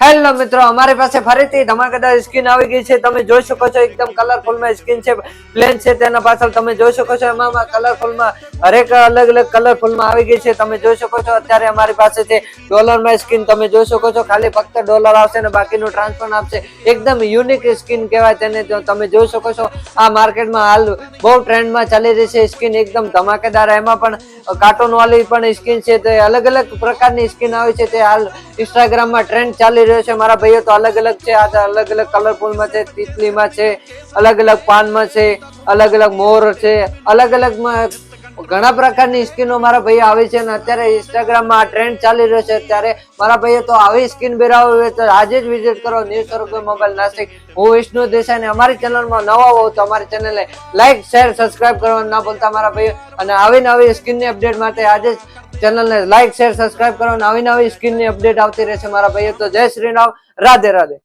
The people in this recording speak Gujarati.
હેલો મિત્રો, અમારી પાસે ફરીથી ધમાકેદાર સ્કીન આવી ગઈ છે. તમે જોઈ શકો છો એકદમ કલરફુલ માં સ્કીન છે, પ્લેન છે. તેના પાછળ તમે જોઈ શકો છો એમાં કલરફુલ માં હરેક અલગ અલગ કલરફુલ માં આવી ગઈ છે. તમે જોઈ શકો છો અત્યારે અમારી પાસે છે ડોલર માં સ્કીન. તમે જોઈ શકો છો ખાલી ફક્ત ડોલર આવશે ને બાકીનું ટ્રાન્સફર આપશે. એકદમ યુનિક સ્કીન કહેવાય તેને. તમે જોઈ શકો છો આ માર્કેટમાં હાલ બહુ ટ્રેન્ડમાં ચાલી રહી છે સ્કીન, એકદમ ધમાકેદાર. એમાં પણ કાર્ટૂન વાળી પણ સ્કીન છે. તે અલગ અલગ પ્રકારની સ્કીન આવી છે. તે હાલ ઇન્સ્ટાગ્રામમાં ટ્રેન્ડ ચાલી રહ્યો છે. મારા ભાઈઓ તો અલગ અલગ છે, આ અલગ અલગ કલરફુલમાં છે, તિતલીમાં છે, અલગ અલગ પાનમાં છે, અલગ અલગ મોર છે, અલગ અલગ ઘણા પ્રકારની સ્કીનો મારા ભાઈ આવી છે. અને અત્યારે ઇન્સ્ટાગ્રામમાં આ ટ્રેન્ડ ચાલી રહ્યો છે. ત્યારે મારા ભાઈઓ તો આવી સ્કીન બેરાવી હોય તો આજે જ વિઝિટ કરો ન્યૂ સ્વરૂપ મોબાઈલ નાસિક. હું વિષ્ણુ દેસાઈ ને અમારી ચેનલમાં નવા હોવ તો અમારી ચેનલને લાઈક શેર સબસ્ક્રાઇબ કરવાનું ના ભૂલતા મારા ભાઈઓ. અને આવી નવી સ્કીનની અપડેટ માટે આજે જ ચેનલને લાઈક શેર સબસ્ક્રાઇબ કરો. નવી નવી સ્કીનની અપડેટ આવતી રહેશે મારા ભાઈઓ. તો જય શ્રી રામ, રાધે રાધે.